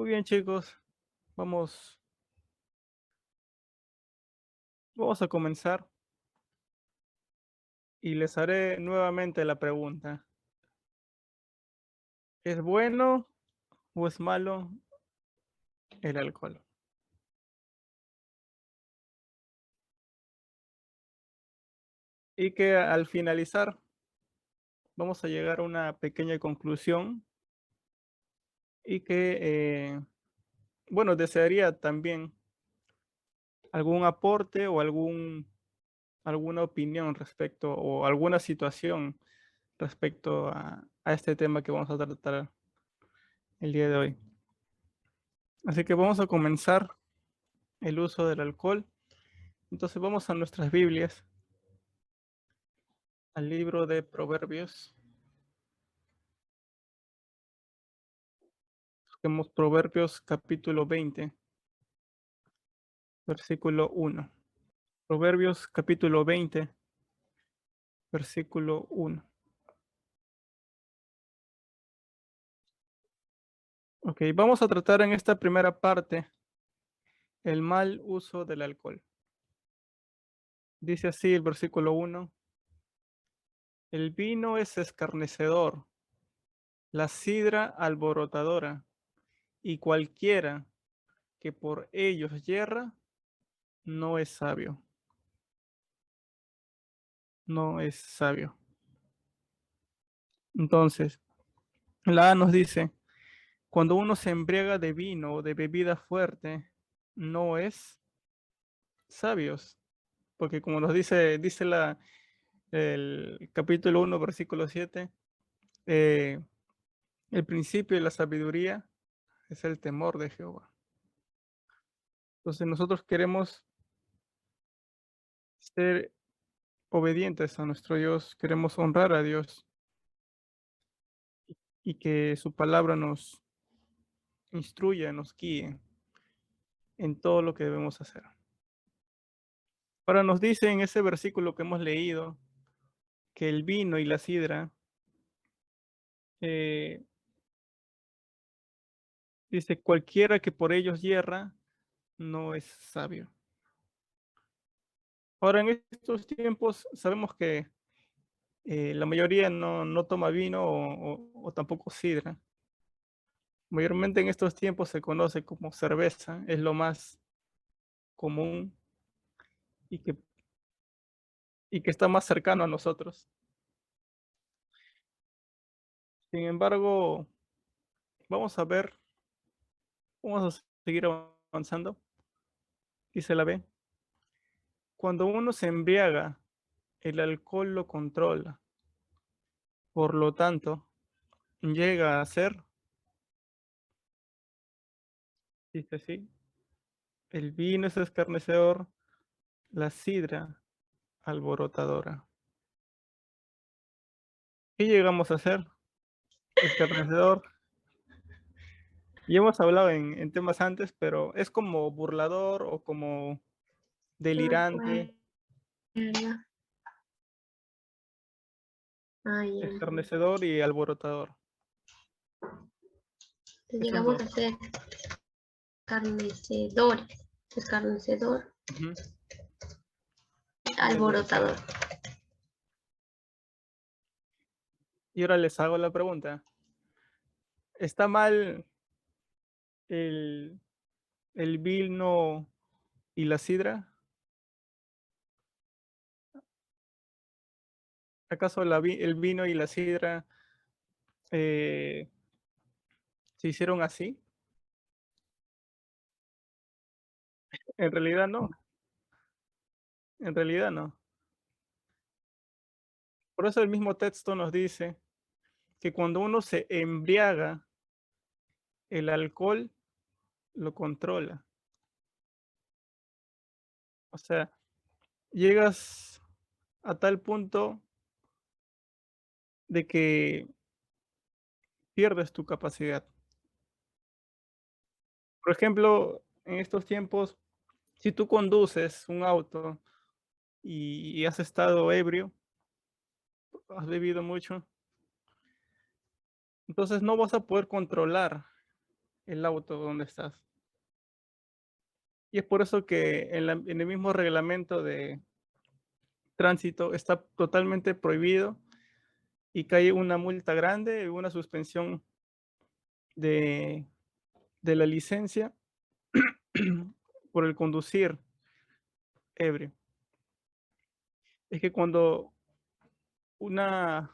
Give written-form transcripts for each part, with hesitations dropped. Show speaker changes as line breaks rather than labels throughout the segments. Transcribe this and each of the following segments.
Muy bien, chicos. Vamos, vamos a comenzar y les haré nuevamente la pregunta. ¿Es bueno o es malo el alcohol? Y que al finalizar vamos a llegar a una pequeña conclusión y que, bueno, desearía también algún aporte o alguna opinión respecto o alguna situación respecto a este tema que vamos a tratar el día de hoy. Así que vamos a comenzar el uso del alcohol. Entonces vamos a nuestras Biblias, al libro de Proverbios. Busquemos Proverbios capítulo 20, versículo 1. Proverbios capítulo 20, versículo 1. Ok, vamos a tratar en esta primera parte el mal uso del alcohol. Dice así el versículo 1. El vino es escarnecedor, la sidra alborotadora, y cualquiera que por ellos yerra no es sabio. No es sabio. Entonces, la A nos dice, cuando uno se embriaga de vino o de bebida fuerte, no es sabios, porque como nos dice el capítulo 1, versículo 7, eh, el principio de la sabiduría es el temor de Jehová. Entonces nosotros queremos ser obedientes a nuestro Dios, queremos honrar a Dios y que su palabra nos instruya, nos guíe en todo lo que debemos hacer. Ahora nos dice en ese versículo que hemos leído que el vino y la sidra, eh, dice, cualquiera que por ellos yerra no es sabio. Ahora, en estos tiempos sabemos que la mayoría no toma vino o tampoco sidra. Mayormente en estos tiempos se conoce como cerveza, es lo más común y que, y que está más cercano a nosotros. Sin embargo, vamos a ver, vamos a seguir avanzando. Dice la B. Cuando uno se embriaga, el alcohol lo controla. Por lo tanto, llega a ser, dice así, el vino es escarnecedor, la sidra alborotadora. ¿Qué llegamos a hacer? Escarnecedor. Y hemos hablado en temas antes, pero es como burlador o como
No
delirante,
puedo. Ay,
escarnecedor y alborotador. Esos
llegamos
dos.
a ser escarnecedores, escarnecedor,
Ujú. Y
alborotador.
alborotador. Y ahora les hago la pregunta. ¿Está mal el, el vino y la sidra? ¿Acaso el vino y la sidra eh, se hicieron así? En realidad no, en realidad no. Por eso el mismo texto nos dice que cuando uno se embriaga, el alcohol lo controla. O sea, llegas a tal punto de que pierdes tu capacidad. Por ejemplo, en estos tiempos, si tú conduces un auto y has estado ebrio, has bebido mucho, entonces no vas a poder controlar el auto donde estás. Y es por eso que en el mismo reglamento de tránsito está totalmente prohibido y cae una multa grande, una suspensión de, de la licencia por el conducir ebrio. Es que cuando una,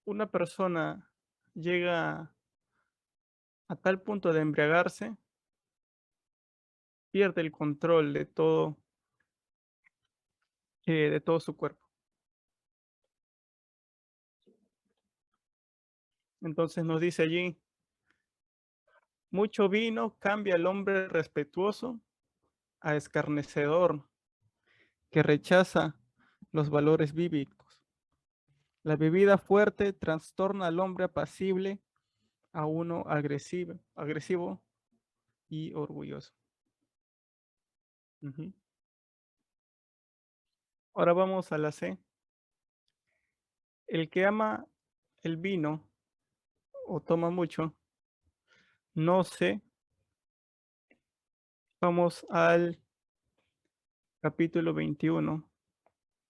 una persona llega a tal punto de embriagarse, pierde el control de todo su cuerpo. Entonces nos dice allí, mucho vino cambia al hombre respetuoso a escarnecedor que rechaza los valores bíblicos. La bebida fuerte trastorna al hombre apacible a uno agresivo y orgulloso. Ujú. Ahora vamos a la C. El que ama el vino o toma mucho, no sé. Vamos al capítulo 21,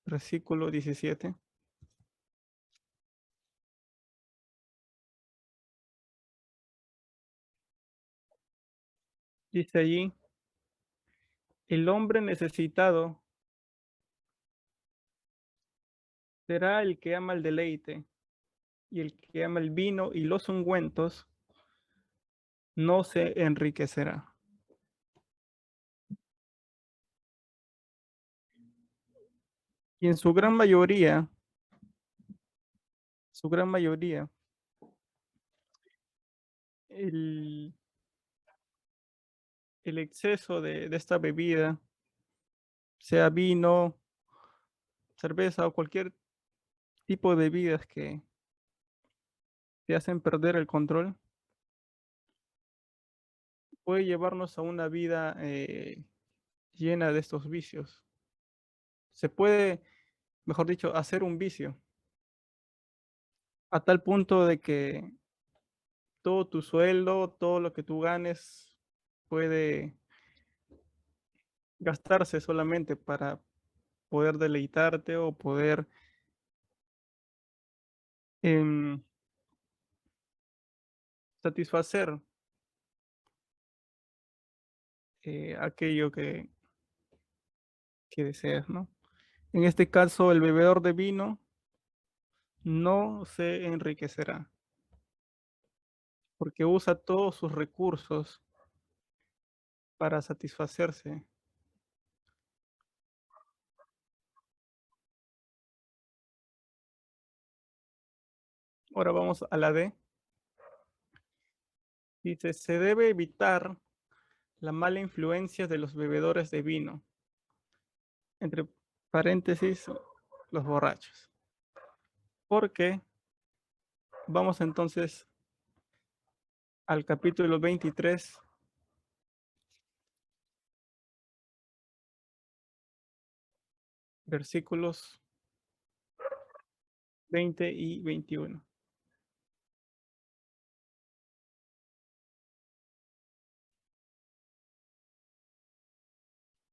versículo 17. Dice allí, el hombre necesitado será el que ama el deleite, y el que ama el vino y los ungüentos no se enriquecerá. Y en su gran mayoría, el, el exceso de esta bebida, sea vino, cerveza o cualquier tipo de bebidas que te hacen perder el control, puede llevarnos a una vida llena de estos vicios. Se puede, mejor dicho, hacer un vicio a tal punto de que todo tu sueldo, todo lo que tú ganes puede gastarse solamente para poder deleitarte o poder em, satisfacer aquello que deseas, ¿no? En este caso, el bebedor de vino no se enriquecerá porque usa todos sus recursos para satisfacerse. Ahora vamos a la D. Dice, se debe evitar la mala influencia de los bebedores de vino, entre paréntesis, los borrachos. Porque vamos entonces al capítulo 23, versículos 20 y 21.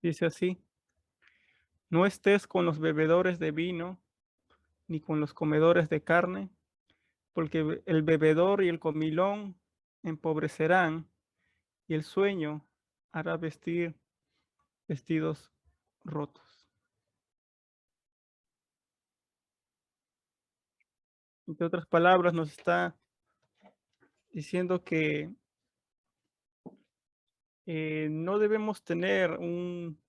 Dice así, no estés con los bebedores de vino, ni con los comedores de carne, porque el bebedor y el comilón empobrecerán, y el sueño hará vestir vestidos rotos. Entre otras palabras, nos está diciendo que no debemos tener un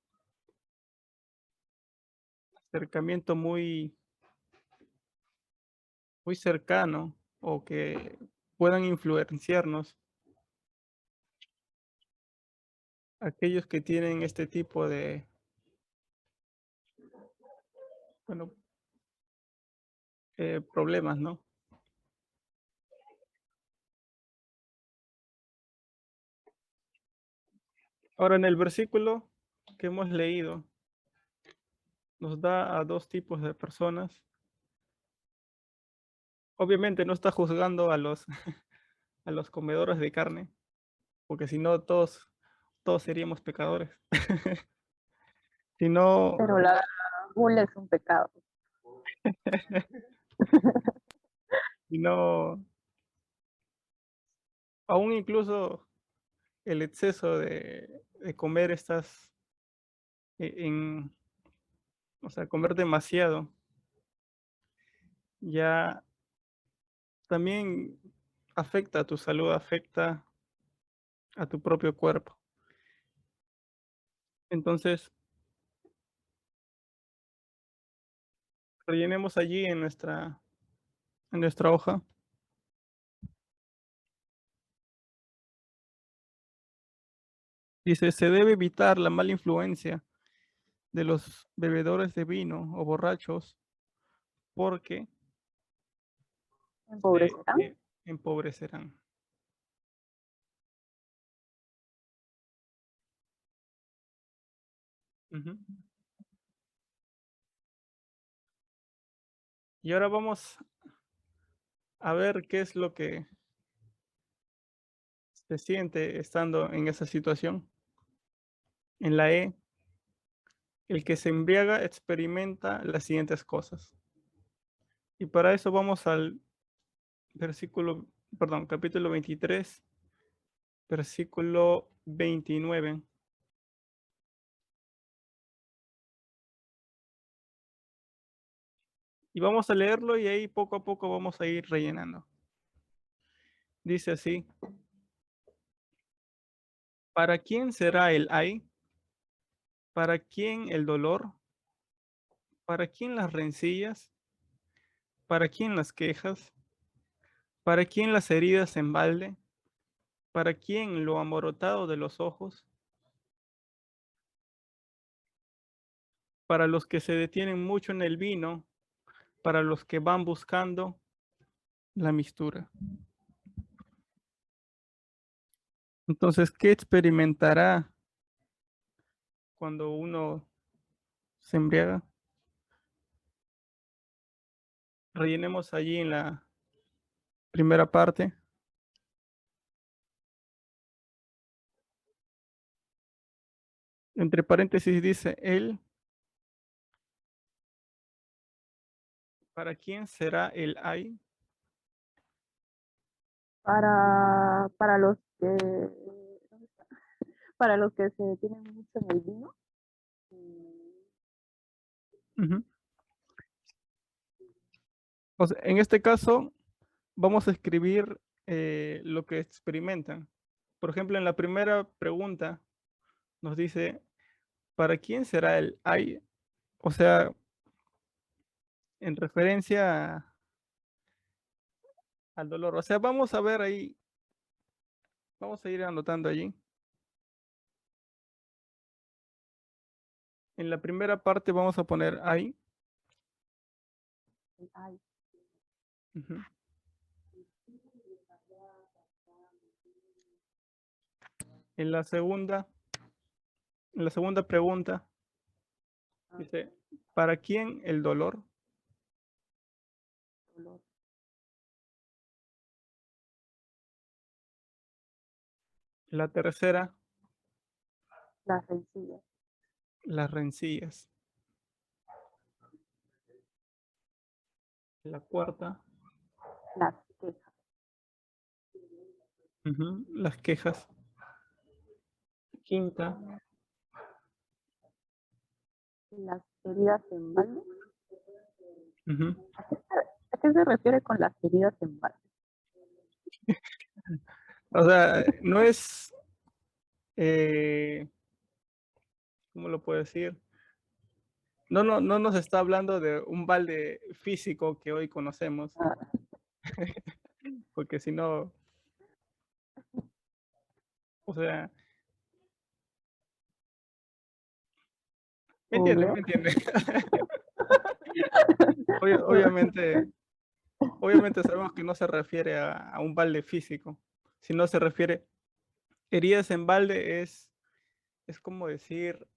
acercamiento muy cercano o que puedan influenciarnos aquellos que tienen este tipo de, bueno, problemas, ¿no? Ahora, en el versículo que hemos leído, nos da a dos tipos de personas. Obviamente no está juzgando a los, a los comedores de carne, porque si no todos seríamos pecadores. Si no,
Pero la gula es un pecado.
si no, aún incluso el exceso de comer estas, o sea, comer demasiado, ya también afecta a tu salud, afecta a tu propio cuerpo. Entonces, rellenemos allí en nuestra hoja. Dice, se debe evitar la mala influencia de los bebedores de vino o borrachos porque se
Empobrecerán.
empobrecerán. Ujú. Y ahora vamos a ver qué es lo que se siente estando en esa situación. En la E, el que se embriaga experimenta las siguientes cosas. Y para eso vamos al capítulo 23, versículo 29. Y vamos a leerlo y ahí poco a poco vamos a ir rellenando. Dice así, ¿para quién será el ay? ¿Para quién el dolor? ¿Para quién las rencillas? ¿Para quién las quejas? ¿Para quién las heridas en balde? ¿Para quién lo amorotado de los ojos? Para los que se detienen mucho en el vino, para los que van buscando la mistura. Entonces, ¿qué experimentará cuando uno se embriaga? Rellenemos allí en la primera parte. Entre paréntesis dice, él, ¿para quién será el ay?
Para los que se detienen mucho en el vino.
Ujú. O sea, en este caso, vamos a escribir lo que experimentan. Por ejemplo, en la primera pregunta nos dice, ¿para quién será el ay? O sea, en referencia al dolor. O sea, vamos a ver ahí, vamos a ir anotando allí. En la primera parte vamos a poner ay.
Ay,
Ujú. En la segunda pregunta dice, ¿para quién el dolor?
dolor.
La tercera,
Las rencillas.
las rencillas. La cuarta,
Las quejas.
las quejas. Quinta,
Las heridas en balde.
ujú,
¿A qué se refiere con las heridas en balde?
o sea, no es, ¿cómo lo puedo decir? No nos está hablando de un balde físico que hoy conocemos,
Ah,
porque si no, o sea, ¿me entiendes?
obvio.
¿Me entiendes? Obviamente, obviamente sabemos que no se refiere a un balde físico, sino se refiere, heridas en balde es como decir,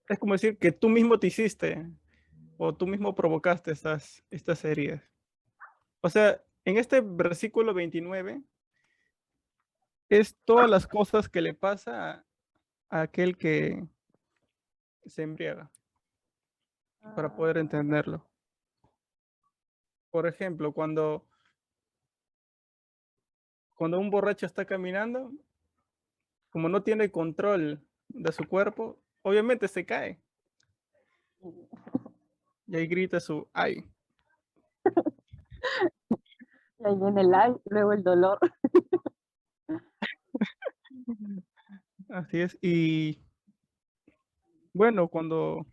es como decir que tú mismo te hiciste, o tú mismo provocaste estas heridas. O sea, en este versículo 29 es todas las cosas que le pasa a aquel que se embriaga, para poder entenderlo. Por ejemplo, cuando un borracho está caminando, como no tiene control de su cuerpo, obviamente se cae y ahí grita su ay.
Y ahí viene el ay, luego el dolor.
Así es. Y bueno, cuando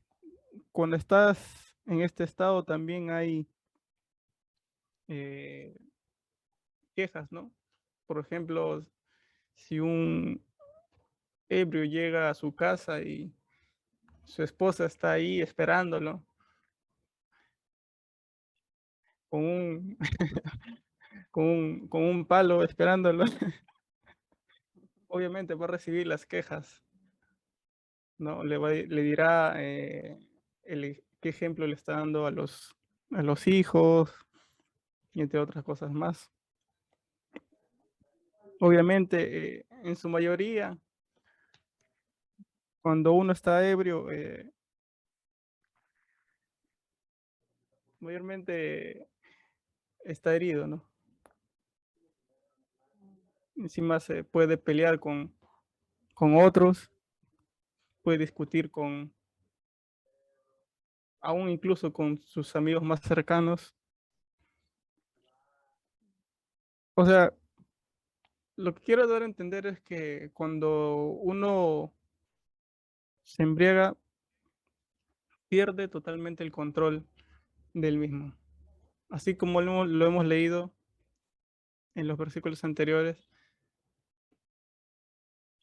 estás en este estado también hay eh, quejas, ¿no? Por ejemplo, si un ebrio llega a su casa y su esposa está ahí esperándolo con un, con un palo esperándolo, obviamente va a recibir las quejas, ¿no? Le dirá qué ejemplo le está dando a los hijos y entre otras cosas más. Obviamente, en su mayoría, cuando uno está ebrio, mayormente está herido, ¿no? Encima se puede pelear con otros, puede discutir aún incluso con sus amigos más cercanos. O sea, lo que quiero dar a entender es que cuando uno se embriaga, pierde totalmente el control del mismo. Así como lo hemos leído en los versículos anteriores,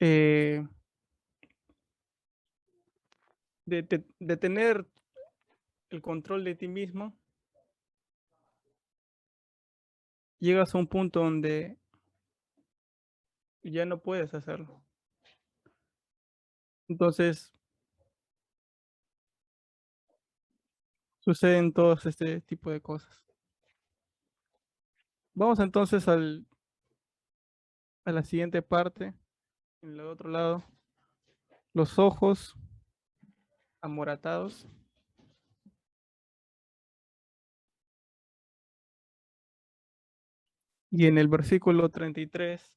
eh, de tener el control de ti mismo, llegas a un punto donde ya no puedes hacerlo. Entonces, suceden todos este tipo de cosas. Vamos entonces a la siguiente parte, en el otro lado, los ojos amoratados. Y en el versículo 33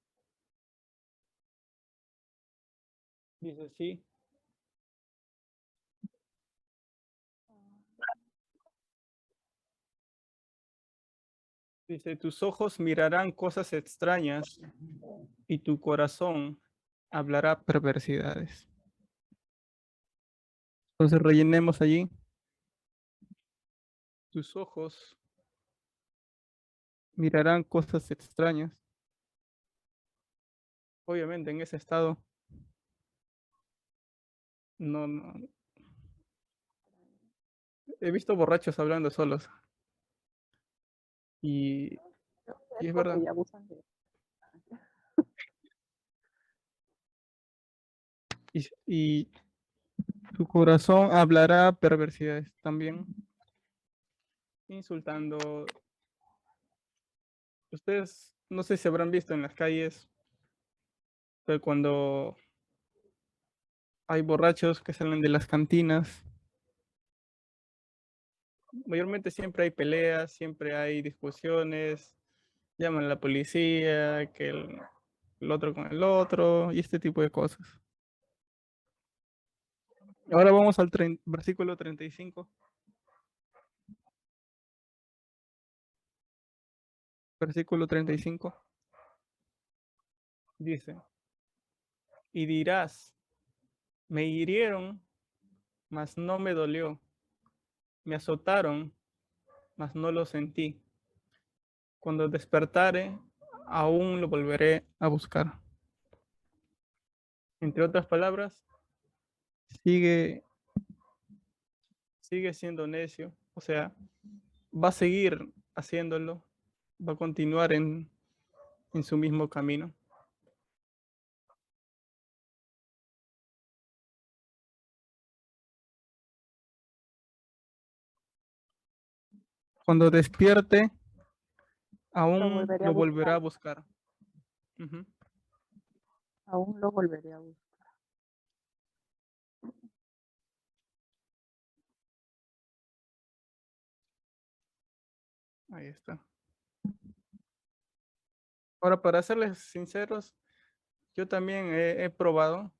dice así, dice, tus ojos mirarán cosas extrañas y tu corazón hablará perversidades. Entonces rellenemos allí, tus ojos mirarán cosas extrañas. Obviamente en ese estado no he visto borrachos hablando solos y, y
Es
es verdad.
porque ya abusan de...
Y tu corazón hablará perversidades también, insultando. Ustedes no sé si habrán visto en las calles, pero cuando hay borrachos que salen de las cantinas, mayormente siempre hay peleas, siempre hay discusiones, llaman a la policía, que el otro con el otro y este tipo de cosas. Ahora vamos al versículo 35. Versículo 35 dice, y dirás, me hirieron, mas no me dolió, me azotaron, mas no lo sentí. Cuando despertare, aún lo volveré a buscar. Entre otras palabras, sigue, sigue siendo necio, o sea, va a seguir haciéndolo, va a continuar en su mismo camino. Cuando despierte,
Lo
aún
volveré a
lo volverá a
buscar.
buscar. Ujú.
Aún lo volveré a buscar.
Ahí está. Ahora, para serles sinceros, yo también he probado.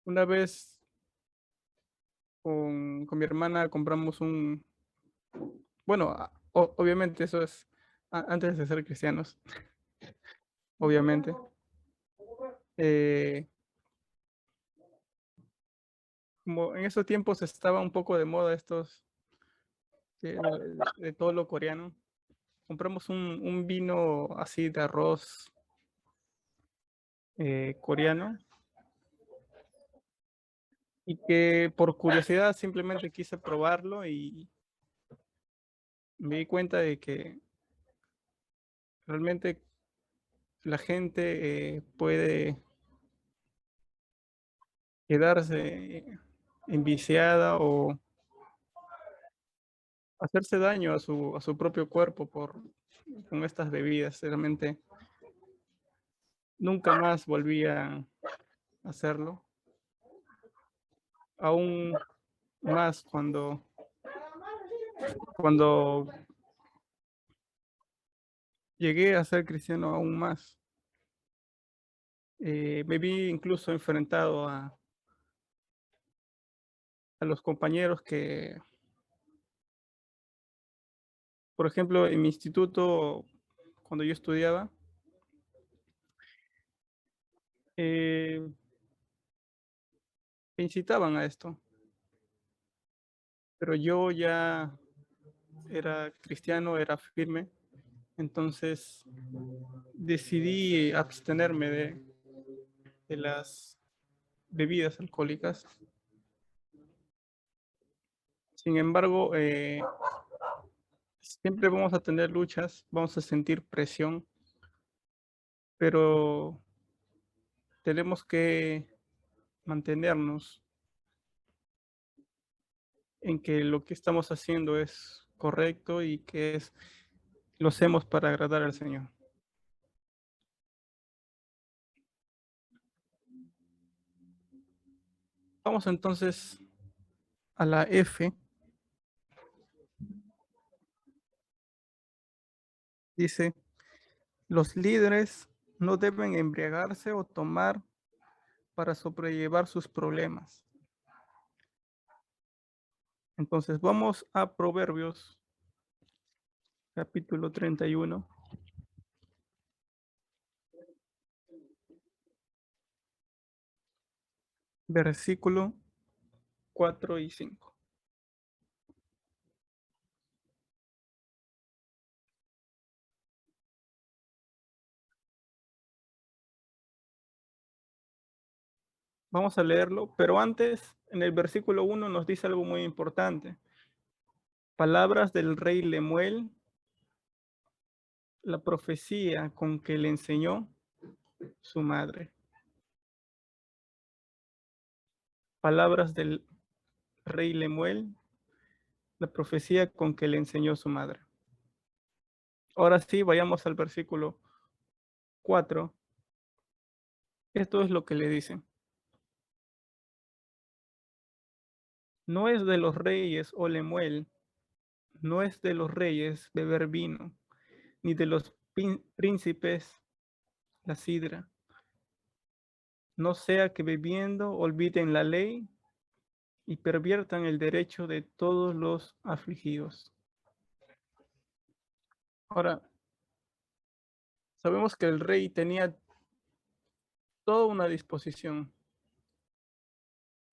Una vez con mi hermana compramos bueno, obviamente eso es antes de ser cristianos, obviamente. Eh, Como en esos tiempos estaba un poco de moda estos, de todo lo coreano, compramos un vino así de arroz coreano y que por curiosidad simplemente quise probarlo y me di cuenta de que realmente la gente puede quedarse enviciada o hacerse daño a su propio cuerpo con estas bebidas. Realmente nunca más volví a hacerlo. Aún más cuando llegué a ser cristiano aún más. Me vi incluso enfrentado a los compañeros que, por ejemplo, en mi instituto, cuando yo estudiaba, eh, incitaban a esto, pero yo ya era cristiano, era firme, entonces decidí abstenerme de las bebidas alcohólicas. Sin embargo, siempre vamos a tener luchas, vamos a sentir presión, pero tenemos que mantenernos en que lo que estamos haciendo es correcto y que lo hacemos para agradar al Señor. Vamos entonces a la F. Dice, los líderes no deben embriagarse o tomar para sobrellevar sus problemas. Entonces vamos a Proverbios, capítulo 31, versículo 4 y 5. Vamos a leerlo, pero antes, en el versículo 1 nos dice algo muy importante. Palabras del rey Lemuel, la profecía con que le enseñó su madre. Palabras del rey Lemuel, la profecía con que le enseñó su madre. Ahora sí, vayamos al versículo 4. Esto es lo que le dice. No es de los reyes, oh Lemuel, no es de los reyes beber vino, ni de los príncipes la sidra. No sea que bebiendo olviden la ley y perviertan el derecho de todos los afligidos. Ahora, sabemos que el rey tenía toda una disposición.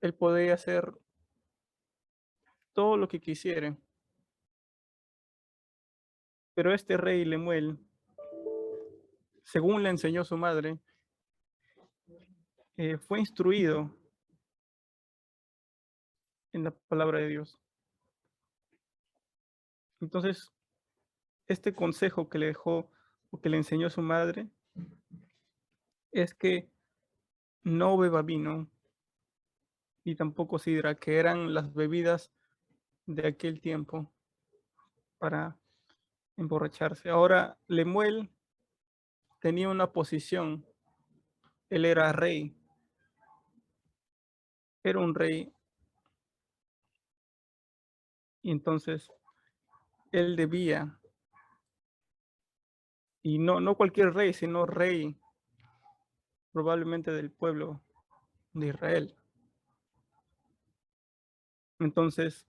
Él podía hacer todo lo que quisiera. Pero este rey Lemuel, según le enseñó su madre, fue instruido en la palabra de Dios. Entonces, este consejo que le dejó o que le enseñó su madre es que no beba vino ni tampoco sidra, que eran las bebidas de aquel tiempo para emborracharse. Ahora, Lemuel tenía una posición, él era rey, era un rey, y entonces él debía, y no cualquier rey, sino rey probablemente del pueblo de Israel. Entonces,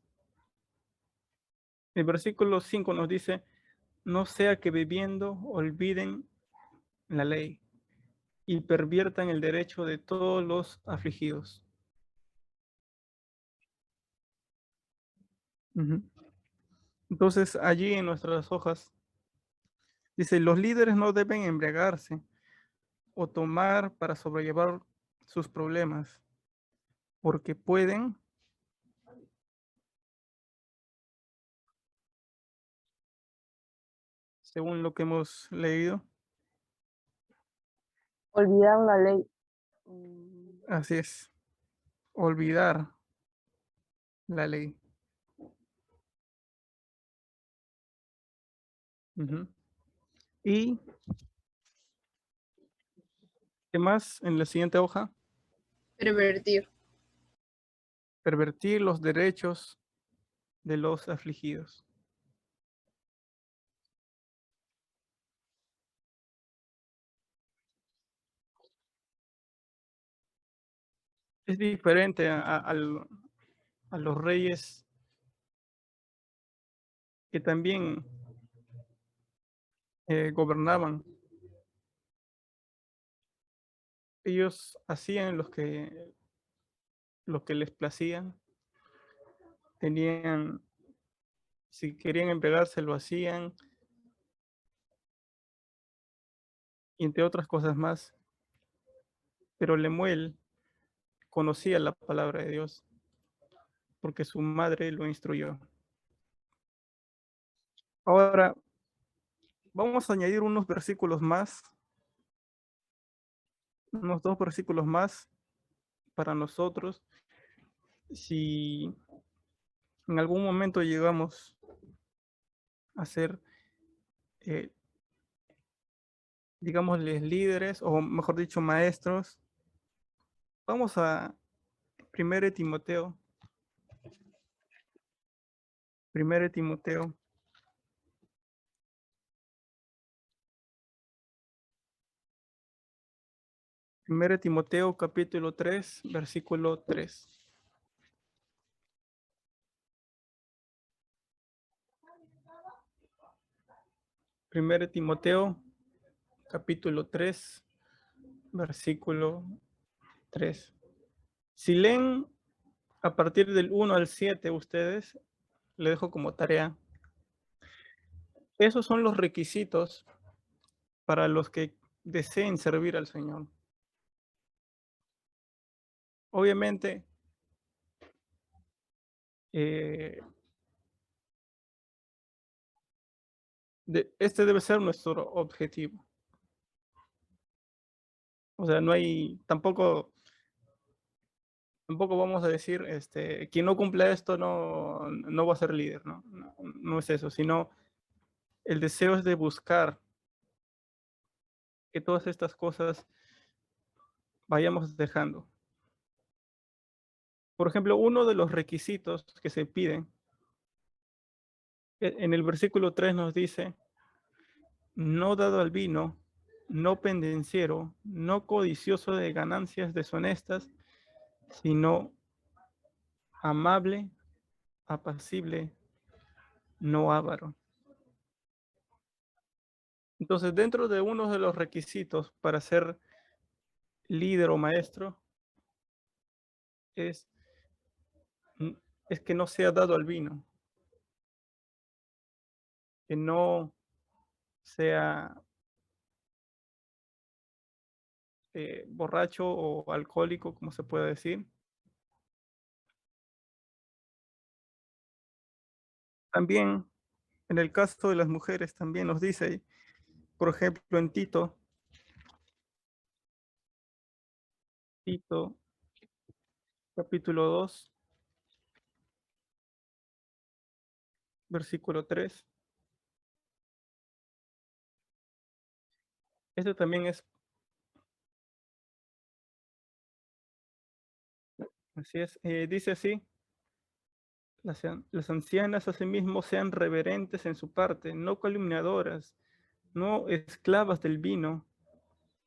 el versículo 5 nos dice, no sea que bebiendo olviden la ley y perviertan el derecho de todos los afligidos. Ujú. Entonces, allí en nuestras hojas dice, los líderes no deben embriagarse o tomar para sobrellevar sus problemas, porque pueden, según lo que hemos leído,
Olvidar la ley.
así es, olvidar la ley. Ujú. Y, ¿qué más en la siguiente hoja?
Pervertir.
Pervertir los derechos de los afligidos. Es diferente a los reyes que también gobernaban. Ellos hacían lo que les placía, tenían, si querían embriagarse, lo hacían, y entre otras cosas más. Pero Lemuel conocía la palabra de Dios porque su madre lo instruyó. Ahora, vamos a añadir unos versículos más, unos 2 versículos más para nosotros. Si en algún momento llegamos a ser, eh, digámosles, líderes, o mejor dicho, maestros, vamos a 1 Timoteo, 1 Timoteo, 1 Timoteo capítulo 3, versículo 3. 1 Timoteo capítulo 3, versículo 3. Si leen a partir del 1 al 7 ustedes, le dejo como tarea. Esos son los requisitos para los que deseen servir al Señor. Obviamente, eh, este debe ser nuestro objetivo. O sea, no hay, tampoco vamos a decir, quien no cumpla esto no va a ser líder, ¿no? No es eso, sino el deseo es de buscar que todas estas cosas vayamos dejando. Por ejemplo, uno de los requisitos que se piden, en el versículo 3 nos dice, no dado al vino, no pendenciero, no codicioso de ganancias deshonestas, sino amable, apacible, no avaro. Entonces, dentro de uno de los requisitos para ser líder o maestro es, es que no sea dado al vino, que no sea borracho o alcohólico, como se puede decir. También, en el caso de las mujeres, también nos dice, por ejemplo, en Tito capítulo 2, versículo 3. Este también es, así es, dice así, las ancianas asimismo sean reverentes en su parte, no calumniadoras, no esclavas del vino,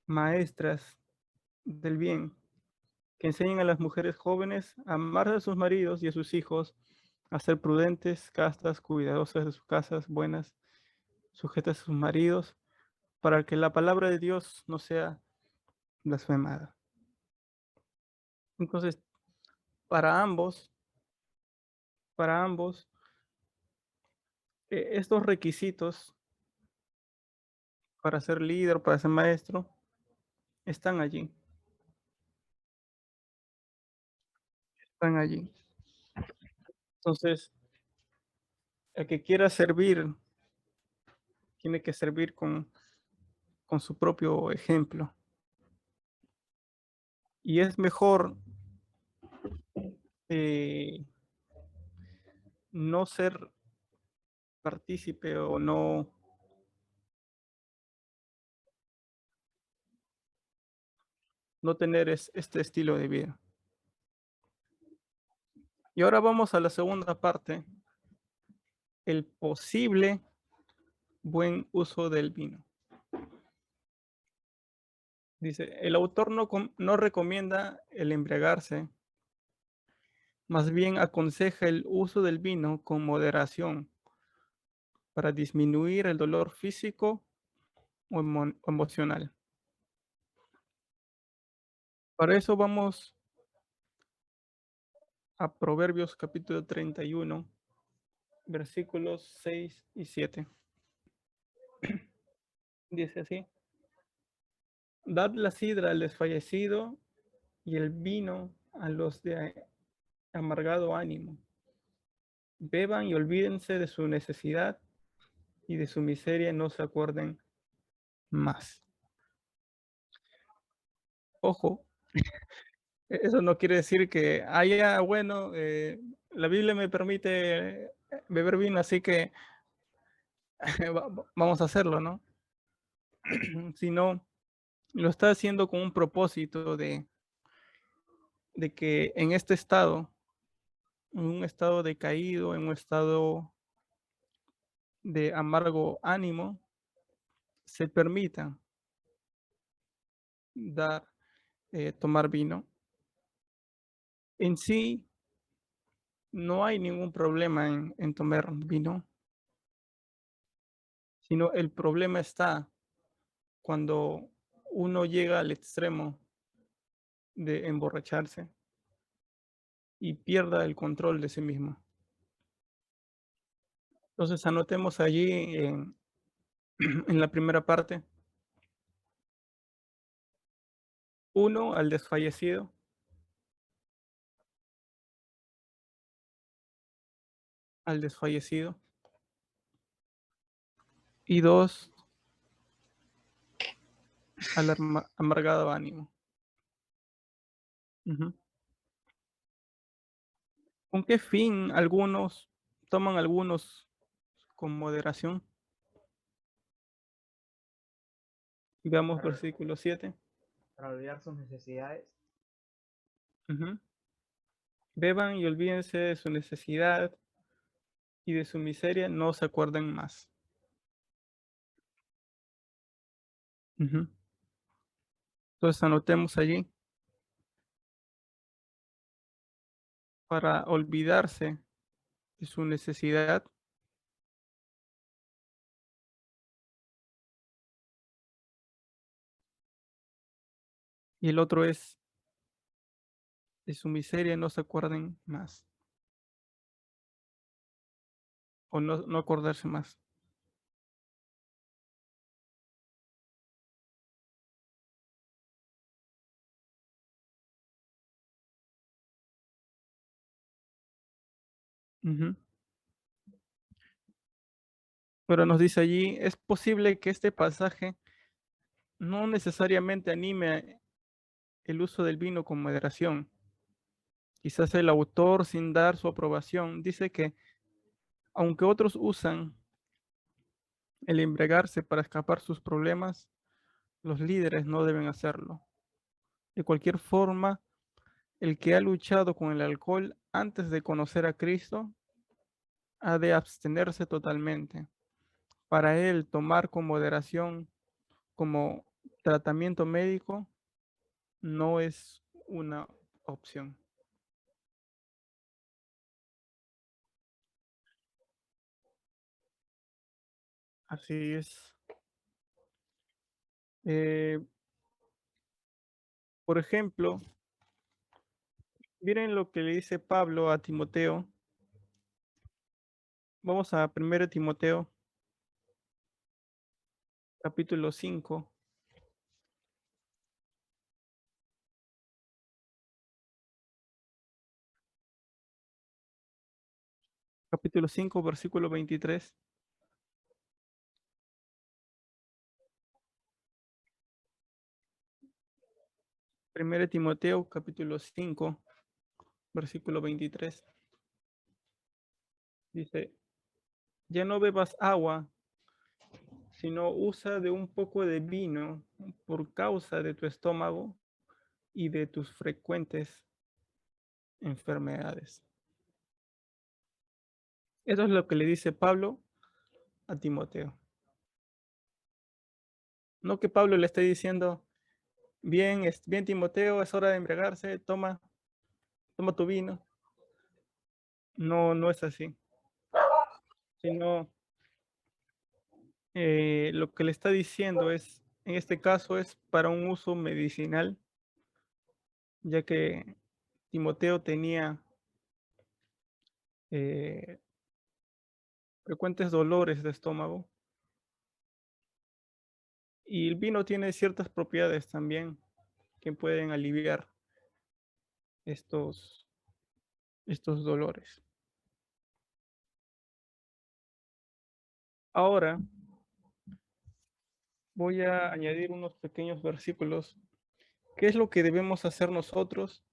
maestras del bien, que enseñen a las mujeres jóvenes a amar a sus maridos y a sus hijos, a ser prudentes, castas, cuidadosas de sus casas, buenas, sujetas a sus maridos, para que la palabra de Dios no sea blasfemada. Entonces, para ambos, estos requisitos para ser líder, para ser maestro, están allí. Están allí. Entonces, el que quiera servir, tiene que servir con su propio ejemplo. Y es mejor no ser partícipe o no tener este estilo de vida. Y ahora vamos a la segunda parte, el posible buen uso del vino. Dice, el autor no recomienda el embriagarse, más bien aconseja el uso del vino con moderación para disminuir el dolor físico o emocional. Para eso vamos a Proverbios capítulo 31, versículos 6 y 7. Dice así, dad la sidra al desfallecido y el vino a los de amargado ánimo. Beban y olvídense de su necesidad y de su miseria no se acuerden más. Ojo, eso no quiere decir que haya, bueno, la Biblia me permite beber vino, así que vamos a hacerlo, ¿no? Sino lo está haciendo con un propósito de que en este estado, en un estado decaído, en un estado de amargo ánimo, se permita tomar vino. En sí, no hay ningún problema en tomar vino, sino el problema está cuando uno llega al extremo de emborracharse y pierda el control de sí mismo. Entonces anotemos allí en la primera parte, 1, al desfallecido. Al desfallecido. Y 2, al amargado ánimo. ¿Con qué fin toman algunos con moderación? Veamos versículo 7.
Para olvidar sus necesidades.
Beban y olvídense de su necesidad y de su miseria, no se acuerden más. Entonces anotemos allí. Para olvidarse de su necesidad. Y el otro es de su miseria no se acuerden más. O no acordarse más. Pero nos dice allí, es posible que este pasaje no necesariamente anime el uso del vino con moderación. Quizás el autor, sin dar su aprobación, dice que Aunque otros usan el embriagarse para escapar sus problemas, los líderes no deben hacerlo. De cualquier forma, el que ha luchado con el alcohol antes de conocer a Cristo ha de abstenerse totalmente. Para él, tomar con moderación como tratamiento médico no es una opción. Así es. Eh, por ejemplo, miren lo que le dice Pablo a Timoteo. Vamos a 1 Timoteo, capítulo 5. Capítulo 5, versículo 23. 1 Timoteo, capítulo 5, versículo 23. Dice, ya no bebas agua, sino usa de un poco de vino por causa de tu estómago y de tus frecuentes enfermedades. Eso es lo que le dice Pablo a Timoteo. No que Pablo le esté diciendo, bien, bien Timoteo, es hora de embriagarse, toma tu vino. No, no es así. Sino lo que le está diciendo es, en este caso es para un uso medicinal, ya que Timoteo tenía frecuentes dolores de estómago y el vino tiene ciertas propiedades también que pueden aliviar estos dolores. Ahora voy a añadir unos pequeños versículos. ¿Qué es lo que debemos hacer nosotros?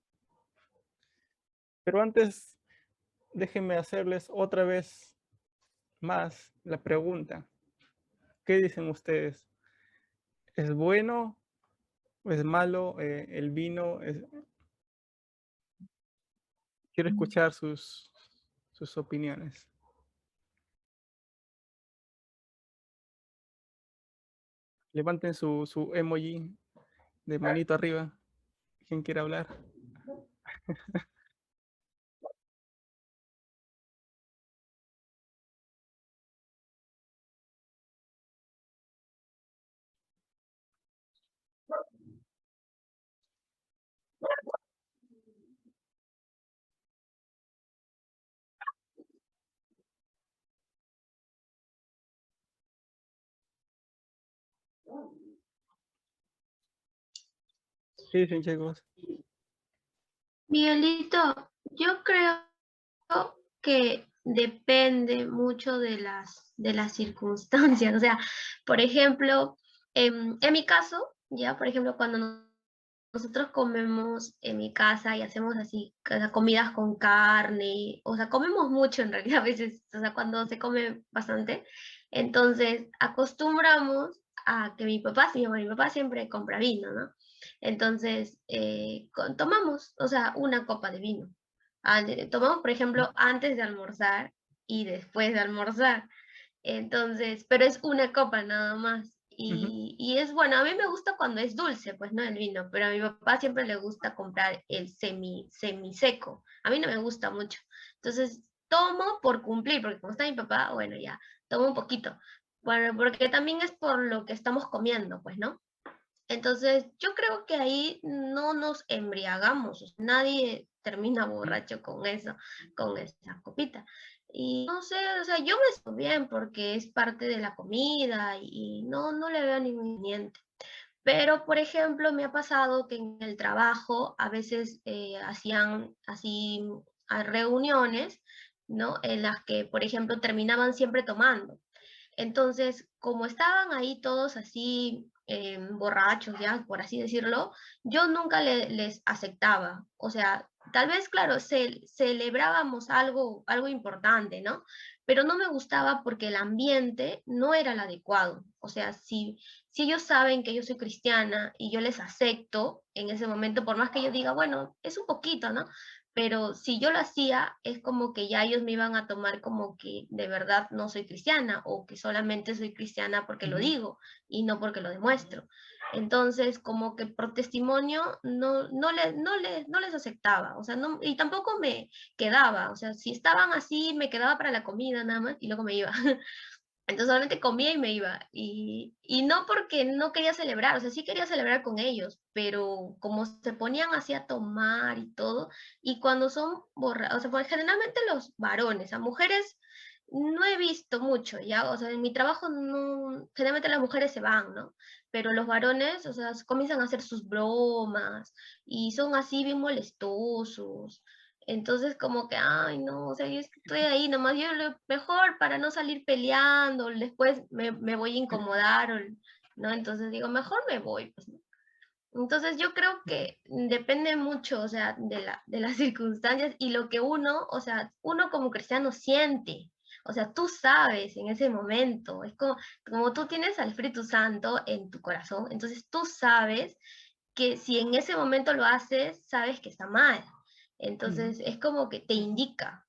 Pero antes, déjenme hacerles otra vez más la pregunta. ¿Qué dicen ustedes? ¿Es bueno o es malo el vino? Quiero escuchar sus opiniones. Levanten su emoji de manito arriba. ¿Quién quiere hablar? ¿Qué dicen, chicos?
Miguelito, yo creo que depende mucho de las circunstancias. O sea, por ejemplo, en mi caso, ya, por ejemplo, cuando nosotros comemos en mi casa y hacemos así, comidas con carne, o sea, comemos mucho en realidad a veces, o sea, cuando se come bastante, entonces acostumbramos a que mi papá siempre compra vino, ¿no? Entonces, tomamos, o sea, una copa de vino. Tomamos, por ejemplo, antes de almorzar y después de almorzar. Entonces, pero es una copa nada más. Y es bueno, a mí me gusta cuando es dulce, pues no el vino, pero a mi papá siempre le gusta comprar el semi seco. A mí no me gusta mucho. Entonces, tomo por cumplir, porque como está mi papá, bueno, ya, tomo un poquito. Bueno, porque también es por lo que estamos comiendo, pues, ¿no? Entonces, yo creo que ahí no nos embriagamos, o sea, nadie termina borracho con eso, con esa copita. Y no sé, o sea, yo me siento bien porque es parte de la comida y no le veo ningún inconveniente. Pero, por ejemplo, me ha pasado que en el trabajo a veces hacían así reuniones, ¿no? En las que, por ejemplo, terminaban siempre tomando. Entonces, como estaban ahí todos así borrachos, ya, por así decirlo, yo nunca les aceptaba. O sea, tal vez, claro, celebrábamos algo importante, ¿no? Pero no me gustaba porque el ambiente no era el adecuado. O sea, si ellos saben que yo soy cristiana y yo les acepto en ese momento, por más que yo diga, bueno, es un poquito, ¿no? Pero si yo lo hacía, es como que ya ellos me iban a tomar como que de verdad no soy cristiana o que solamente soy cristiana porque lo digo y no porque lo demuestro. Entonces, como que por testimonio no les aceptaba, o sea, no, y tampoco me quedaba, o sea, si estaban así, me quedaba para la comida nada más y luego me iba. Entonces solamente comía y me iba. Y no porque no quería celebrar, o sea, sí quería celebrar con ellos, pero como se ponían así a tomar y todo, y cuando son o sea, pues generalmente los varones, a mujeres no he visto mucho, ya, o sea, en mi trabajo no, generalmente las mujeres se van, ¿no? Pero los varones, o sea, comienzan a hacer sus bromas y son así bien molestosos. Entonces, como que, ay, no, o sea, yo estoy ahí nomás, yo lo mejor para no salir peleando, después me voy a incomodar, ¿no? Entonces digo, mejor me voy, pues, ¿no? Entonces yo creo que depende mucho, o sea, de las circunstancias y lo que uno, o sea, uno como cristiano siente. O sea, tú sabes en ese momento, es como tú tienes al Espíritu Santo en tu corazón, entonces tú sabes que si en ese momento lo haces, sabes que está mal. Entonces es como que te indica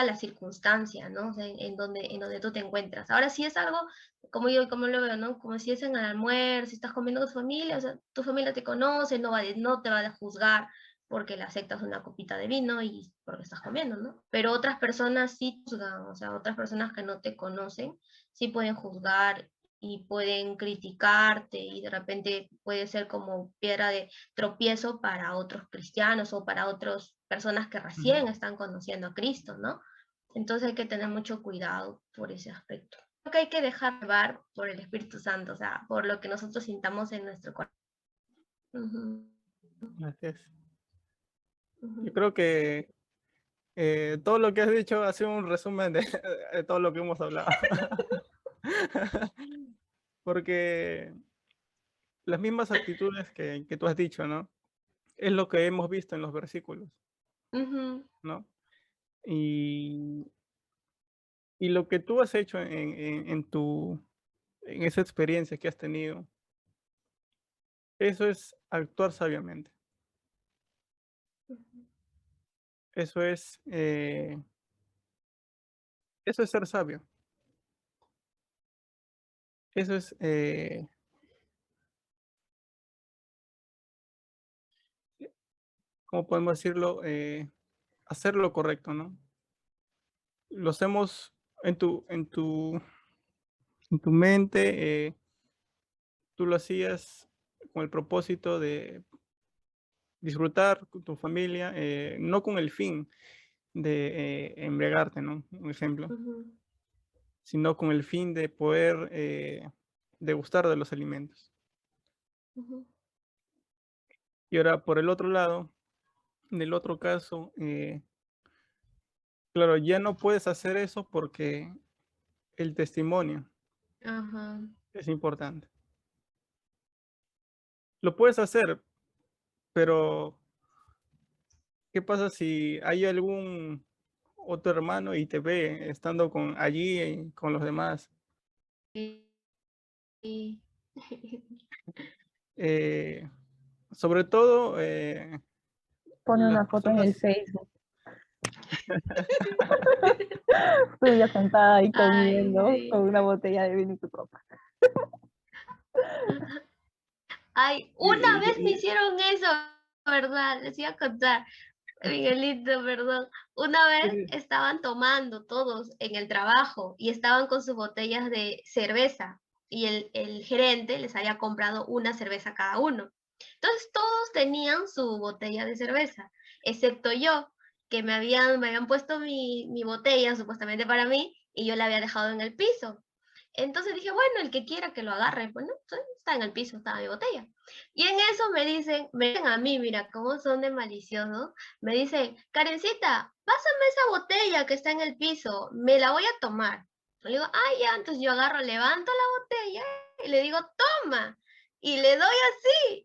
la circunstancia, ¿no? O sea, en donde tú te encuentras. Ahora, si es algo, como lo veo, ¿no? Como si es en el almuerzo, si estás comiendo con tu familia, o sea, tu familia te conoce, no te va a juzgar porque le aceptas una copita de vino y porque estás comiendo, ¿no? Pero otras personas sí juzgan, o sea, otras personas que no te conocen sí pueden juzgar y pueden criticarte y de repente puede ser como piedra de tropiezo para otros cristianos o para otras personas que recién están conociendo a Cristo, ¿no? Entonces hay que tener mucho cuidado por ese aspecto. Creo que hay que dejar llevar por el Espíritu Santo, o sea, por lo que nosotros sintamos en nuestro corazón.
Así es. Yo creo que todo lo que has dicho ha sido un resumen de todo lo que hemos hablado. Porque las mismas actitudes que tú has dicho, ¿no? Es lo que hemos visto en los versículos, ¿no? Y, y lo que tú has hecho en esa experiencia que has tenido, eso es actuar sabiamente. Eso es, eh, eso es ser sabio. Eso es, ¿cómo podemos decirlo? Hacer lo correcto, ¿no? Lo hacemos en tu mente, tú lo hacías con el propósito de disfrutar con tu familia, no con el fin de embriagarte, ¿no? Un ejemplo, sino con el fin de poder degustar de los alimentos. Y ahora, por el otro lado, en el otro caso, claro, ya no puedes hacer eso porque el testimonio es importante. Lo puedes hacer, pero ¿qué pasa si hay algún otro hermano y te ve estando allí con los demás? Sobre todo,
Pone
las
una foto en el
personas,
Facebook. Tuya sentada ahí
Ay,
comiendo
sí.
con una botella de vino y tu ropa.
Ay, una vez me
y-
hicieron eso, ¿verdad? Les iba a contar. Miguelito, perdón. Una vez
y-
estaban tomando todos en el trabajo y estaban con sus botellas de cerveza y el gerente les había comprado una cerveza cada uno. Entonces todos tenían su botella de cerveza, excepto yo, que me habían puesto mi botella supuestamente para mí y yo la había dejado en el piso. Entonces dije, bueno, el que quiera que lo agarre, bueno, está en el piso, está mi botella. Y en eso me dicen a mí, mira, cómo son de maliciosos, me dicen, Karencita, pásame esa botella que está en el piso, me la voy a tomar. Le digo, ah, ya, entonces yo agarro, levanto la botella y le digo, toma. Y le doy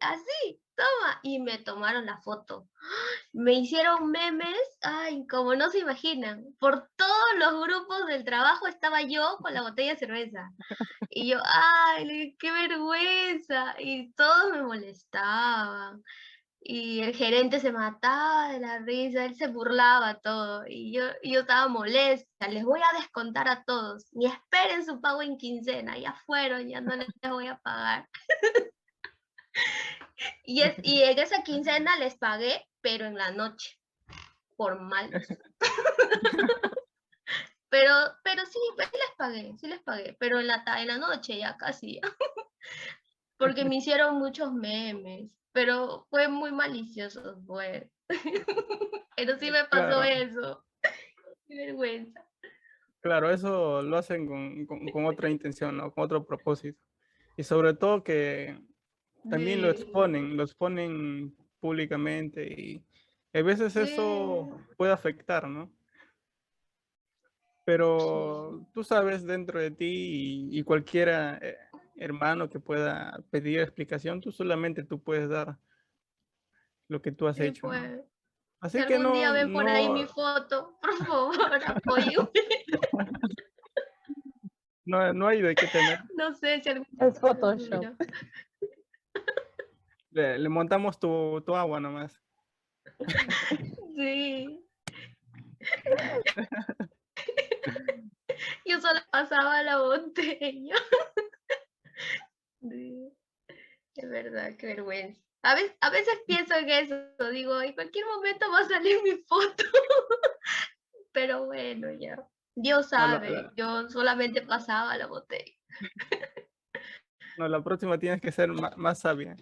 así, toma. Y me tomaron la foto. me hicieron memes, ay, como no se imaginan. Por todos los grupos del trabajo estaba yo con la botella de cerveza. Y yo, ay, qué vergüenza. Y todos me molestaban. Y el gerente se mataba de la risa, él se burlaba todo. Y yo estaba molesta, les voy a descontar a todos. Ni esperen su pago en quincena, ya fueron, ya no les voy a pagar. Y en esa quincena les pagué, pero en la noche, por malos. Pero sí, sí les pagué, pero en la noche ya casi. Porque me hicieron muchos memes, pero fue muy malicioso, fue. Pero sí me pasó
Claro,
eso. Qué vergüenza.
claro, eso lo hacen con otra intención, ¿no? Con otro propósito. Y sobre todo que también lo
Sí,
exponen públicamente y a veces
sí,
eso puede afectar, ¿no? Pero tú sabes dentro de ti y cualquiera hermano que pueda pedir explicación, tú puedes dar lo que tú has
sí,
hecho, ¿no?
pues. Si
Así que
algún
no,
día ven por ahí mi
no,
foto, por favor, apóyenme.
no hay de qué temer.
No sé si algún día
Es
se
Photoshop.
subirá.
Le montamos tu agua nomás.
Sí. Yo solo pasaba la botella. Sí, es verdad, qué vergüenza. A veces pienso en eso, digo, en cualquier momento va a salir mi foto. Pero bueno, ya. Dios
No,
sabe, yo solamente pasaba la botella.
no, la próxima tienes que ser más sabia.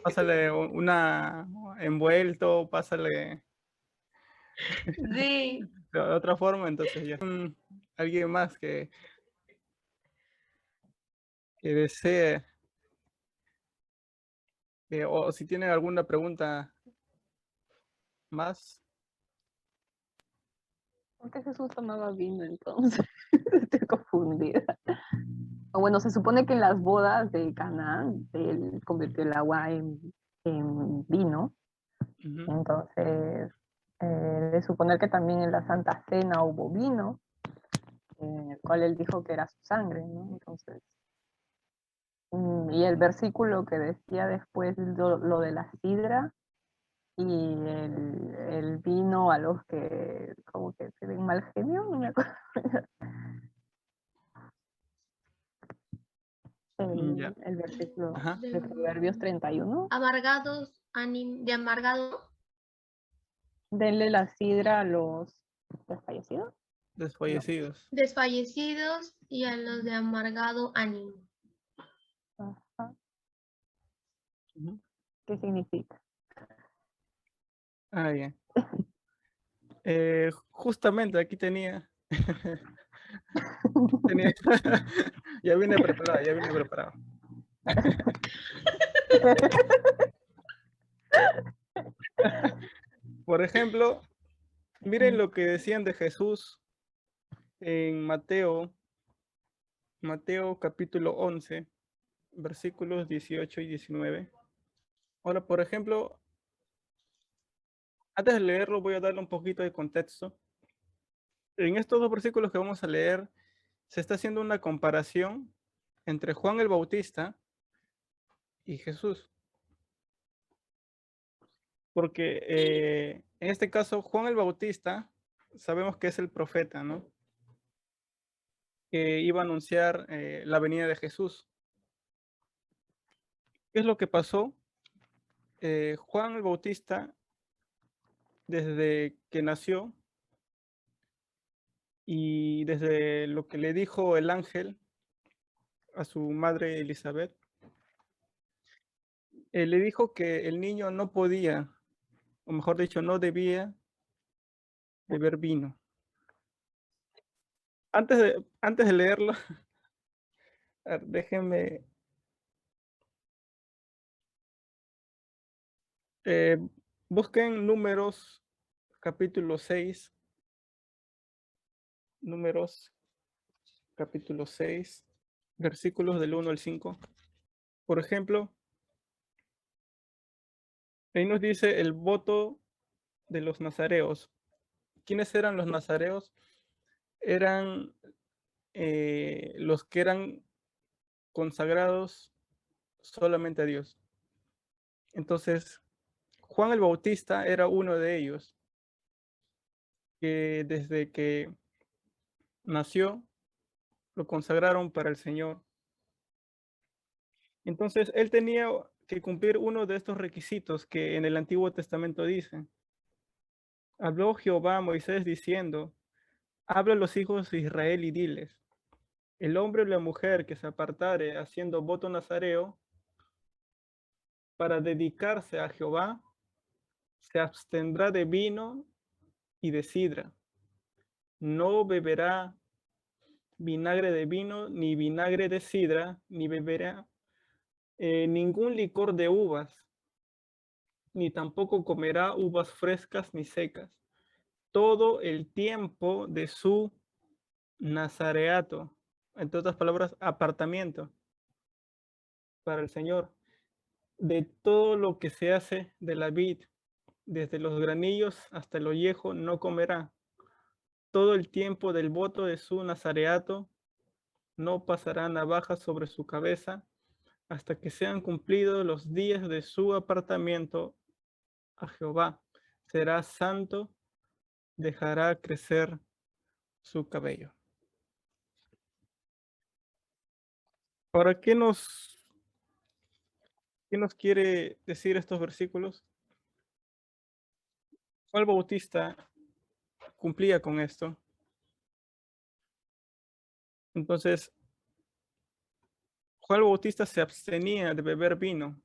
Pásale una envuelto, pásale
Sí,
de otra forma, entonces ya. Alguien más que desee, o si tiene alguna pregunta más.
¿Por qué Jesús tomaba vino entonces? Estoy confundida. O bueno, se supone que en las bodas de Canaán él convirtió el agua en vino.
Ujú.
Entonces, de suponer que también en la Santa Cena hubo vino, en el cual él dijo que era su sangre, ¿no? Entonces, y el versículo que decía después lo de la sidra y el vino a los que como que se ven mal genio, no me acuerdo.
Ya.
El versículo
Ajá.
de Proverbios 31.
amargados, de amargado,
Denle la sidra a los desfallecidos.
Desfallecidos.
desfallecidos y a los de amargado ánimo.
Ajá.
Ujú.
¿Qué significa?
Ah, ya. Justamente aquí tenía. tenía ya vine preparado, ya vine preparado. Por ejemplo, miren lo que decían de Jesús en Mateo capítulo 11, versículos 18 y 19. Ahora, por ejemplo, antes de leerlo voy a darle un poquito de contexto. En estos dos versículos que vamos a leer, se está haciendo una comparación entre Juan el Bautista y Jesús. Porque en este caso, Juan el Bautista, sabemos que es el profeta, ¿no? Que iba a anunciar la venida de Jesús. ¿Qué es lo que pasó? Juan el Bautista, desde que nació y desde lo que le dijo el ángel a su madre Elizabeth, le dijo que el niño no podía, o mejor dicho, no debía beber vino. Antes de leerlo, a ver, déjenme. Busquen Números capítulo 6. Números capítulo 6, versículos del 1 al 5. Por ejemplo, Ahí nos dice el voto de los nazareos. ¿Quiénes eran los nazareos? Eran los que eran consagrados solamente a Dios. Entonces, Juan el Bautista era uno de ellos, que desde que nació lo consagraron para el Señor. Entonces, él tenía que cumplir uno de estos requisitos que en el Antiguo Testamento dice. Habló Jehová a Moisés diciendo, habla a los hijos de Israel y diles, el hombre o la mujer que se apartare haciendo voto nazareo para dedicarse a Jehová, se abstendrá de vino y de sidra. No beberá vinagre de vino, ni vinagre de sidra, ni beberá ningún licor de uvas, ni tampoco comerá uvas frescas ni secas, todo el tiempo de su nazareato, entre otras palabras, apartamiento para el Señor, de todo lo que se hace de la vid, desde los granillos hasta el ollejo, no comerá. Todo el tiempo del voto de su nazareato, no pasará navaja sobre su cabeza, hasta que sean cumplidos los días de su apartamiento a Jehová. Será santo, dejará crecer su cabello. Ahora, ¿qué nos quiere decir estos versículos? Juan Bautista cumplía con esto. Entonces, Juan Bautista se abstenía de beber vino.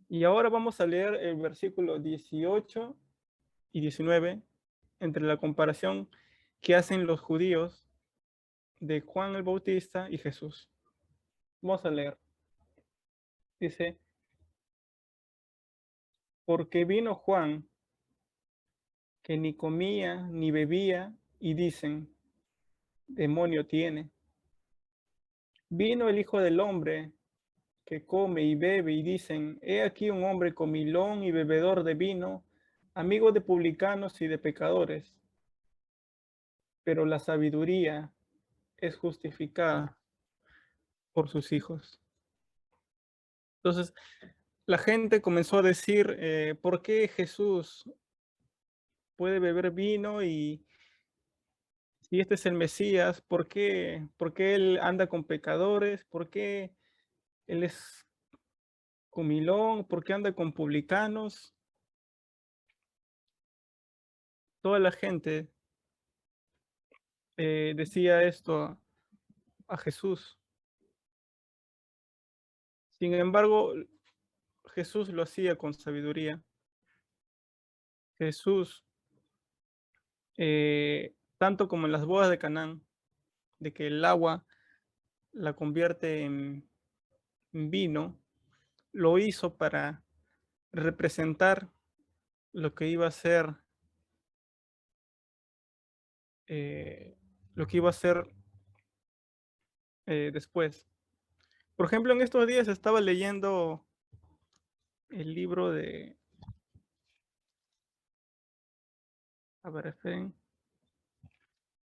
Y ahora vamos a leer el versículo 18 y 19 entre la comparación que hacen los judíos de Juan el Bautista y Jesús. Vamos a leer. Dice, porque vino Juan, que ni comía ni bebía, y dicen, demonio tiene. Vino el Hijo del Hombre, que come y bebe, y dicen, he aquí un hombre comilón y bebedor de vino, amigo de publicanos y de pecadores. Pero la sabiduría es justificada por sus hijos. Entonces, la gente comenzó a decir, ¿por qué Jesús puede beber vino y si este es el Mesías, ¿por qué él anda con pecadores? ¿Por qué él es comilón? ¿Por qué anda con publicanos? Toda la gente decía esto a Jesús. Sin embargo, Jesús lo hacía con sabiduría. Jesús, tanto como en las bodas de Canaán, de que el agua la convierte en vino, lo hizo para representar lo que iba a ser, lo que iba a ser después. Por ejemplo, en estos días estaba leyendo el libro de, a ver, esperen,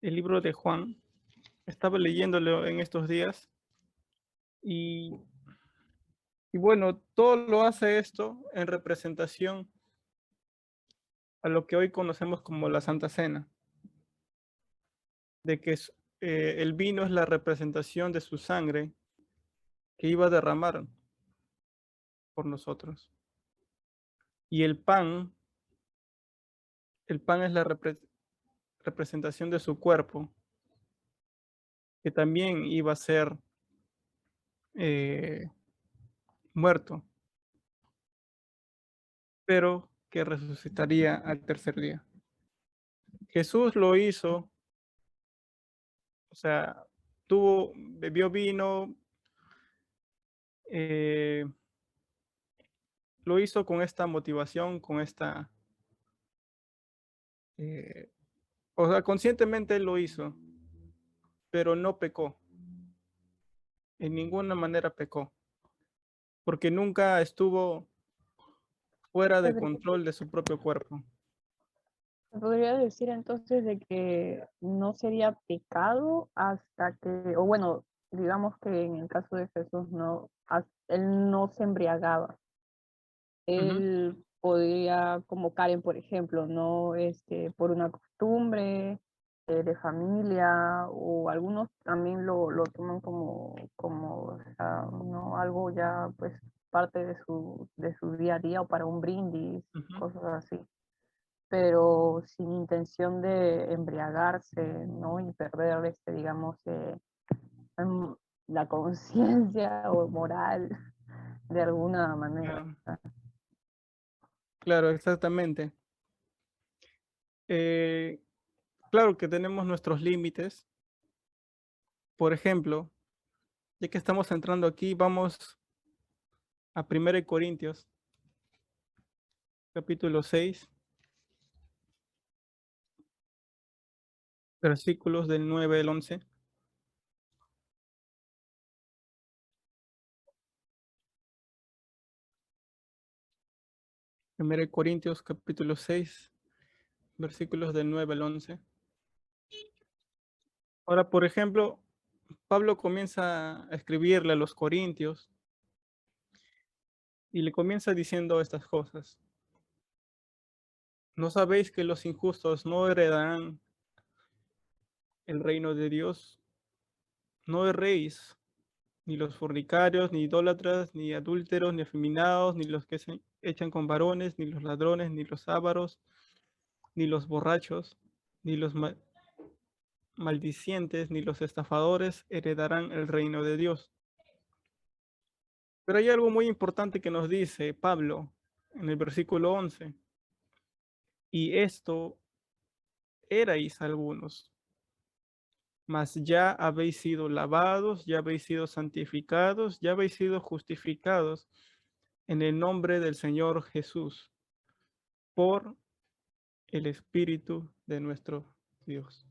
el libro de Juan. Estaba leyéndolo en estos días y bueno, todo lo hace esto en representación a lo que hoy conocemos como la Santa Cena, de que el vino es la representación de su sangre que iba a derramar por nosotros. Y el pan es la representación de su cuerpo, que también iba a ser muerto, pero que resucitaría al tercer día. Jesús lo hizo, o sea, bebió vino, lo hizo con esta motivación, con esta, o sea, conscientemente él lo hizo, pero no pecó, en ninguna manera pecó, porque nunca estuvo fuera de
Podría-
control de su propio cuerpo.
Se podría decir entonces de que no sería pecado hasta que, o bueno, digamos que en el caso de Jesús no, él no se embriagaba. Él podría, como Karen, por ejemplo, no por una costumbre de familia, o algunos también lo toman como o sea, no algo ya pues parte de su día a día o para un brindis,
Ujú.
cosas así, pero sin intención de embriagarse, ¿no? Y perder, digamos, em, la conciencia o moral de alguna manera.
Claro, exactamente. Claro que tenemos nuestros límites. Por ejemplo, ya que estamos entrando aquí, vamos a 1 Corintios, capítulo 6, versículos del 9 al 11. 1 Corintios, capítulo 6, versículos del 9 al 11. Ahora, por ejemplo, Pablo comienza a escribirle a los corintios y le comienza diciendo estas cosas. ¿No sabéis que los injustos no heredarán el reino de Dios? No erréis, ni los fornicarios, ni idólatras, ni adúlteros, ni afeminados, ni los que se echan con varones, ni los ladrones, ni los ávaros, ni los borrachos, ni los maldicientes, ni los estafadores heredarán el reino de Dios. Pero hay algo muy importante que nos dice Pablo en el versículo 11. Y esto erais algunos, mas ya habéis sido lavados, ya habéis sido santificados, ya habéis sido justificados en el nombre del Señor Jesús, por el Espíritu de nuestro Dios.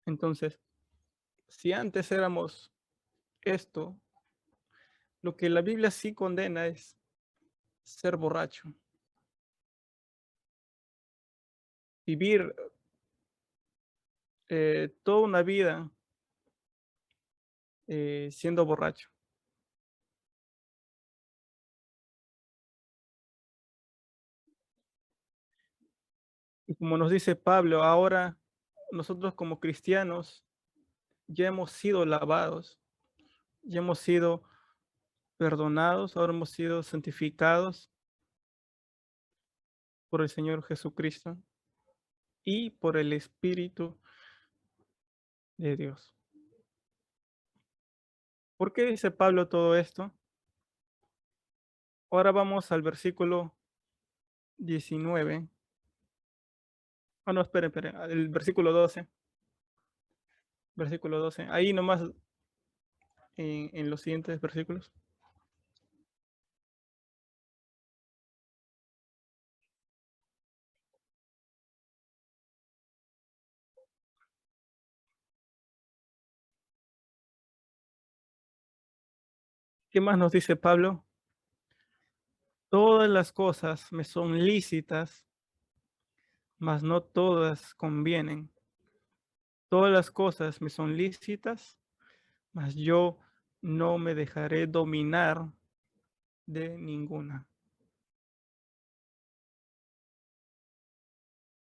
Entonces, si antes éramos esto, lo que la Biblia sí condena es ser borracho, vivir toda una vida siendo borracho. Y como nos dice Pablo, ahora nosotros como cristianos ya hemos sido lavados, ya hemos sido perdonados, ahora hemos sido santificados por el Señor Jesucristo y por el Espíritu de Dios. ¿Por qué dice Pablo todo esto? Ahora vamos al versículo 19. No, esperen, el versículo 12. Versículo 12. Ahí nomás en los siguientes versículos. ¿Qué más nos dice Pablo? Todas las cosas me son lícitas, mas no todas convienen. Todas las cosas me son lícitas, mas yo no me dejaré dominar de ninguna.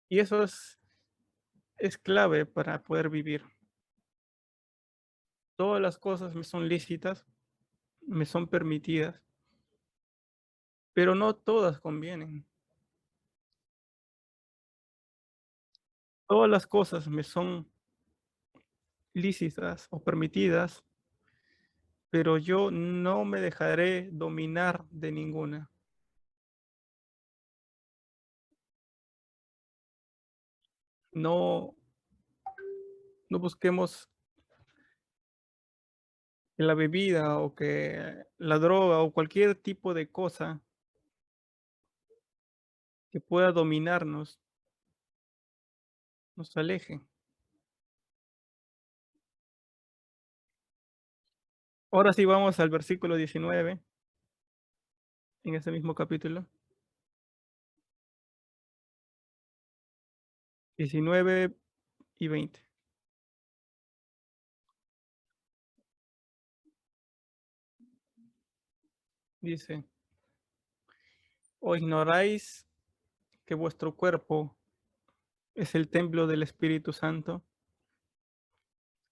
Y eso es clave para poder vivir. Todas las cosas me son lícitas, me son permitidas, pero no todas convienen. Todas las cosas me son lícitas o permitidas, pero yo no me dejaré dominar de ninguna. No, no busquemos que la bebida o que la droga o cualquier tipo de cosa que pueda dominarnos nos aleje. Ahora sí vamos al versículo 19. en ese mismo capítulo. 19 y 20. Dice, ¿o ignoráis que vuestro cuerpo es el templo del Espíritu Santo,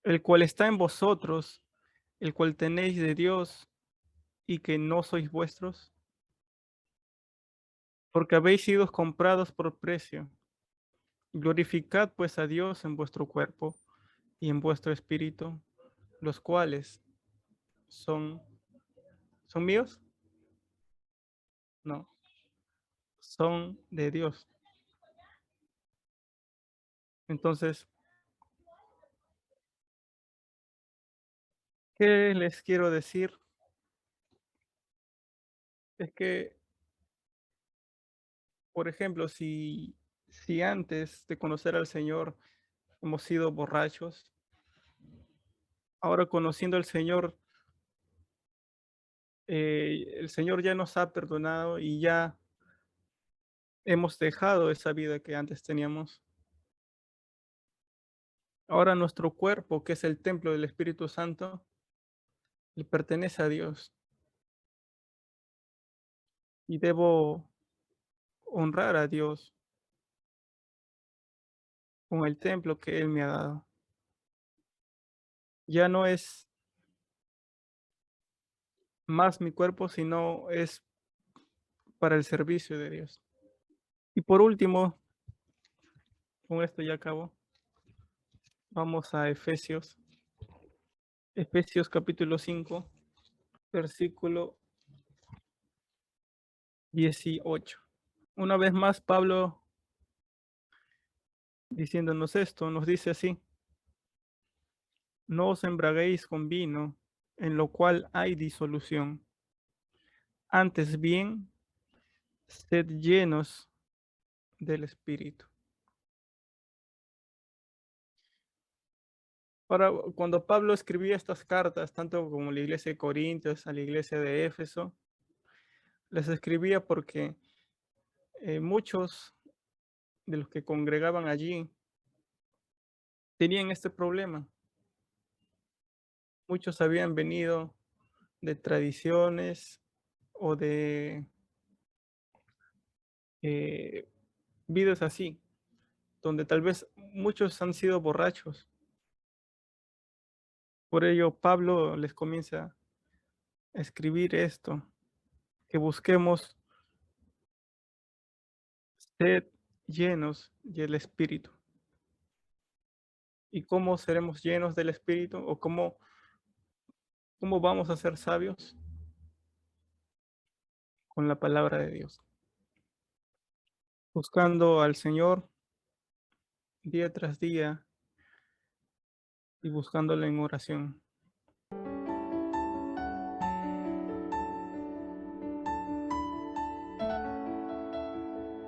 el cual está en vosotros, el cual tenéis de Dios y que no sois vuestros? Porque habéis sido comprados por precio. Glorificad pues a Dios en vuestro cuerpo y en vuestro espíritu, los cuales son míos, no, son de Dios. Entonces, ¿qué les quiero decir? Es que, por ejemplo, si antes de conocer al Señor hemos sido borrachos, ahora conociendo al Señor, el Señor ya nos ha perdonado y ya hemos dejado esa vida que antes teníamos. Ahora nuestro cuerpo, que es el templo del Espíritu Santo, le pertenece a Dios y debo honrar a Dios con el templo que Él me ha dado. Ya no es más mi cuerpo, sino es para el servicio de Dios. Y por último, con esto ya acabo, vamos a Efesios. Efesios capítulo 5, versículo 18. Una vez más, Pablo, diciéndonos esto, nos dice así: no os embraguéis con vino, en lo cual hay disolución. Antes bien, sed llenos del Espíritu. Ahora, cuando Pablo escribía estas cartas, tanto como la iglesia de Corintios, a la iglesia de Éfeso, les escribía porque muchos de los que congregaban allí tenían este problema. Muchos habían venido de tradiciones o de vidas así, donde tal vez muchos han sido borrachos. Por ello, Pablo les comienza a escribir esto, que busquemos ser llenos del Espíritu. ¿Y cómo seremos llenos del Espíritu? ¿O cómo vamos a ser sabios? Con la palabra de Dios. Buscando al Señor día tras día y buscándole en oración.